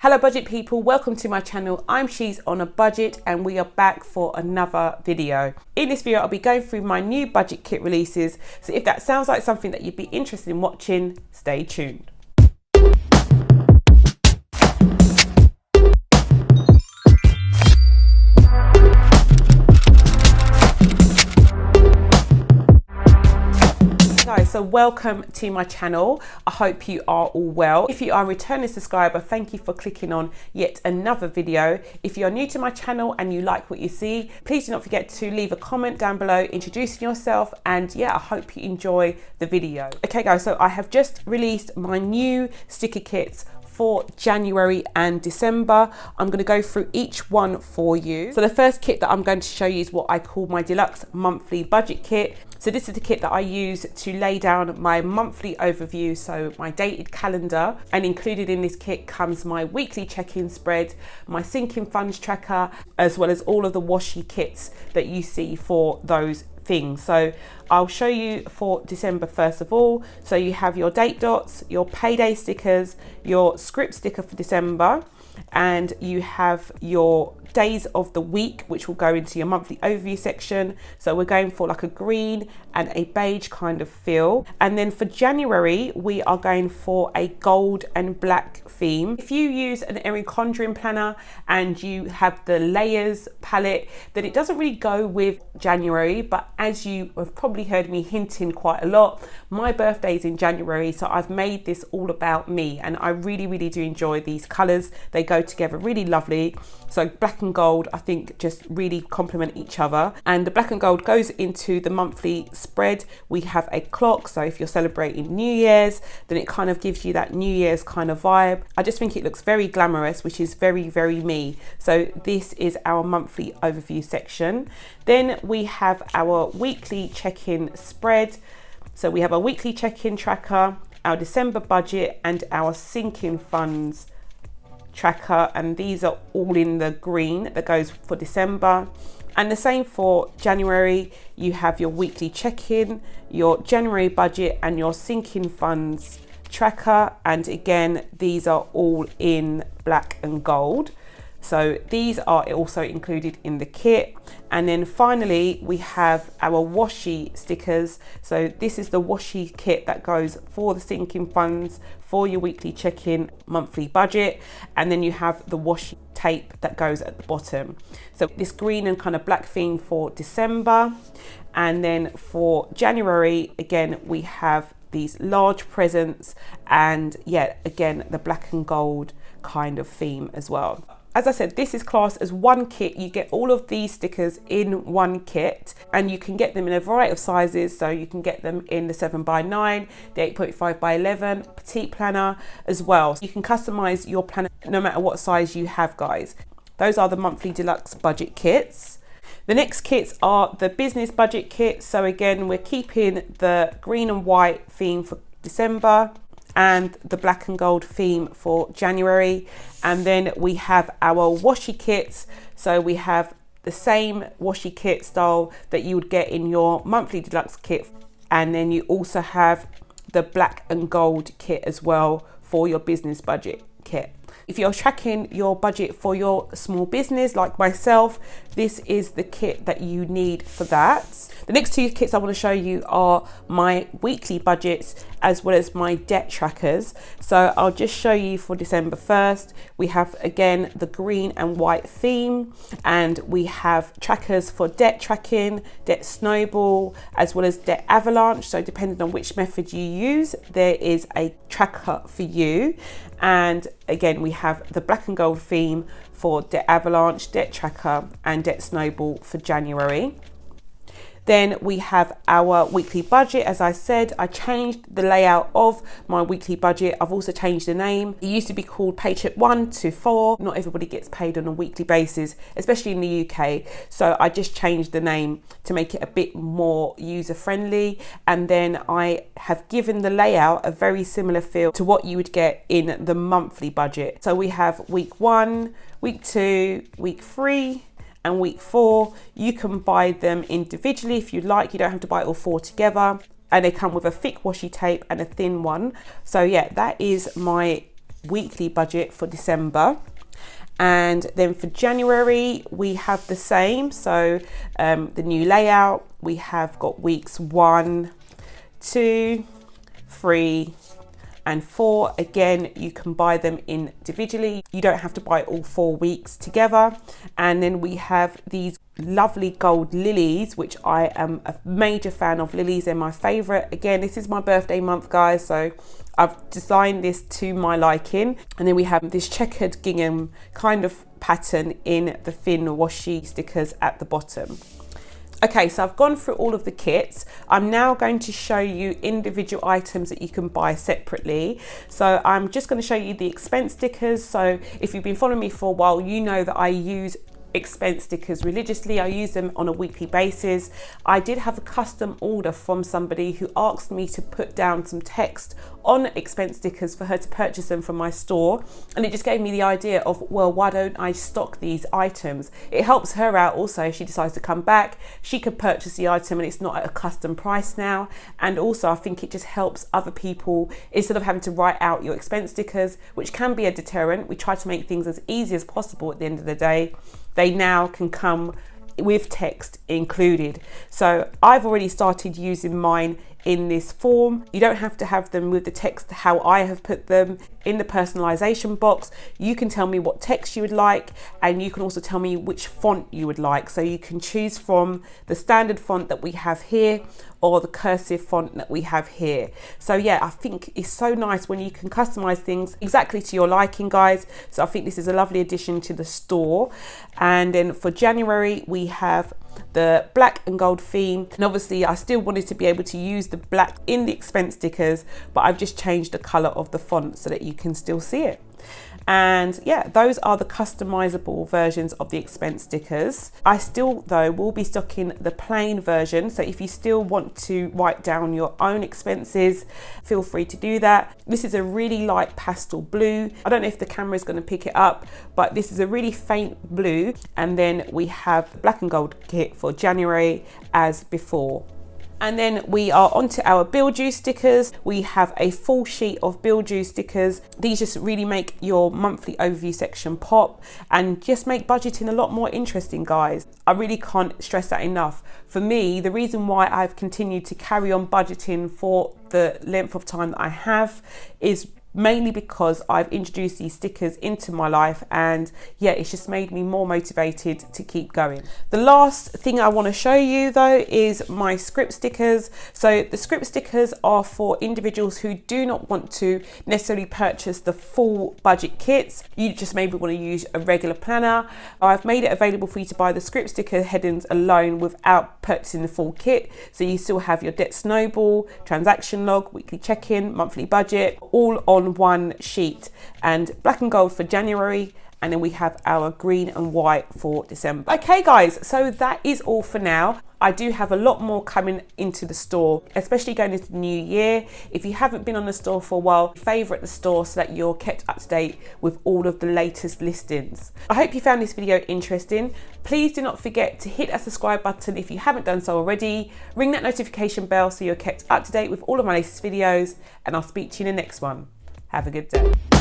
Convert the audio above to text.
Hello budget people, welcome to my channel. I'm She's on a Budget and we are back for another video. In this video I'll be going through my new budget kit releases, so if that sounds like something that you'd be interested in watching, stay tuned. Guys, so welcome to my channel. I hope you are all well. If you are a returning subscriber, thank you for clicking on yet another video. If you're new to my channel and you like what you see, please do not forget to leave a comment down below introducing yourself, and yeah, I hope you enjoy the video. Okay guys, so I have just released my new sticker kits for January and December. I'm going to go through each one for you. So the first kit that I'm going to show you is what I call my deluxe monthly budget kit. So this is the kit that I use to lay down my monthly overview, so my dated calendar, and included in this kit comes my weekly check-in spread, my sinking funds tracker, as well as all of the washi kits that you see for those things. So I'll show you for December first of all. So you have your date dots, your payday stickers, your script sticker for December, and you have your days of the week, which will go into your monthly overview section. So we're going for like a green and a beige kind of feel. And then for January, we are going for a gold and black theme. If you use an Erin Condren planner and you have the layers palette, then it doesn't really go with January, but as you have probably heard me hinting quite a lot, my birthday is in January, so I've made this all about me, and I really do enjoy these colors. They go together really lovely. So black and gold, I think, just really complement each other. And the black and gold goes into the monthly spread. We have a clock, so if you're celebrating New Year's, then it kind of gives you that New Year's kind of vibe. I just think it looks very glamorous, which is very me. So this is our monthly overview section. Then we have our weekly check-in spread. So we have a weekly check-in tracker, our December budget, and our sinking funds tracker, and these are all in the green that goes for December. And the same for January. You have your weekly check-in, your January budget, and your sinking funds tracker, and again these are all in black and gold. So these are also included in the kit. And then finally we have our washi stickers. So this is the washi kit that goes for the sinking funds, for your weekly check-in, monthly budget, and then you have the washi tape that goes at the bottom. So this green and kind of black theme for December. And then for January, again, we have these large presents, and yeah, again, the black and gold kind of theme as well. As I said, this is classed as one kit. You get all of these stickers in one kit, and you can get them in a variety of sizes. So you can get them in the 7x9, the 8.5x11, petite planner as well. You can customize your planner no matter what size you have, guys. Those are the monthly deluxe budget kits. The next kits are the business budget kits. So again, we're keeping the green and white theme for December and the black and gold theme for January. And then we have our washi kits. So we have the same washi kit style that you would get in your monthly deluxe kit, and then you also have the black and gold kit as well for your business budget kit. If you're tracking your budget for your small business like myself, this is the kit that you need for that. The next two kits I want to show you are my weekly budgets as well as my debt trackers. So I'll just show you for December 1st. We have again the green and white theme, and we have trackers for debt tracking, debt snowball, as well as debt avalanche. So depending on which method you use, there is a tracker for you. And again, we have the black and gold theme for debt avalanche, debt tracker, and debt snowball for January. Then we have our weekly budget. As I said, I changed the layout of my weekly budget. I've also changed the name. It used to be called Paycheck 1 to 4. Not everybody gets paid on a weekly basis, especially in the UK. So I just changed the name to make it a bit more user friendly. And then I have given the layout a very similar feel to what you would get in the monthly budget. So we have week 1, week 2, week 3, and week 4. You can buy them individually if you like. You don't have to buy all 4 together. And they come with a thick washi tape and a thin one. So yeah, that is my weekly budget for December. And then for January, we have the same. So the new layout, we have got weeks 1, 2, 3, and 4. Again, you can buy them individually. You don't have to buy all 4 weeks together. And then we have these lovely gold lilies, which I am a major fan of. Lilies are my favorite. Again, this is my birthday month, guys, so I've designed this to my liking. And then we have this checkered gingham kind of pattern in the thin washi stickers at the bottom. Okay, so I've gone through all of the kits. I'm now going to show you individual items that you can buy separately. So I'm just going to show you the expense stickers. So if you've been following me for a while, you know that I use expense stickers religiously. I use them on a weekly basis. I did have a custom order from somebody who asked me to put down some text on expense stickers for her to purchase them from my store, and it just gave me the idea of, well, why don't I stock these items? It helps her out also if she decides to come back. She could purchase the item and it's not at a custom price now. And also I think it just helps other people, instead of having to write out your expense stickers, which can be a deterrent. We try to make things as easy as possible at the end of the day. They now can come with text included. So I've already started using mine in this form. You don't have to have them with the text how I have put them. In the personalization box, you can tell me what text you would like, and you can also tell me which font you would like. So you can choose from the standard font that we have here or the cursive font that we have here. So yeah, I think it's so nice when you can customize things exactly to your liking, guys. So I think this is a lovely addition to the store. And then for January, we have the black and gold theme, and obviously I still wanted to be able to use the black in the expense stickers, but I've just changed the color of the font so that you can still see it. And yeah, those are the customizable versions of the expense stickers. I still though will be stocking the plain version, so if you still want to write down your own expenses, feel free to do that. This is a really light pastel blue. I don't know if the camera is going to pick it up, but this is a really faint blue. And then we have black and gold kit for January as before. And then we are onto our Bilju stickers. We have a full sheet of Bilju stickers. These just really make your monthly overview section pop and just make budgeting a lot more interesting, guys. I really can't stress that enough. For me, the reason why I've continued to carry on budgeting for the length of time that I have is mainly because I've introduced these stickers into my life, and yeah, it's just made me more motivated to keep going. The last thing I want to show you though is my script stickers. So the script stickers are for individuals who do not want to necessarily purchase the full budget kits. You just maybe want to use a regular planner. I've made it available for you to buy the script sticker headings alone without purchasing the full kit. So you still have your debt snowball, transaction log, weekly check-in, monthly budget, all on one sheet, and black and gold for January, and then we have our green and white for December. Okay guys, so that is all for now. I do have a lot more coming into the store, especially going into the new year. If you haven't been on the store for a while, favourite the store so that you're kept up to date with all of the latest listings. I hope you found this video interesting. Please do not forget to hit that subscribe button if you haven't done so already. Ring that notification bell so you're kept up to date with all of my latest videos, and I'll speak to you in the next one. Have a good day.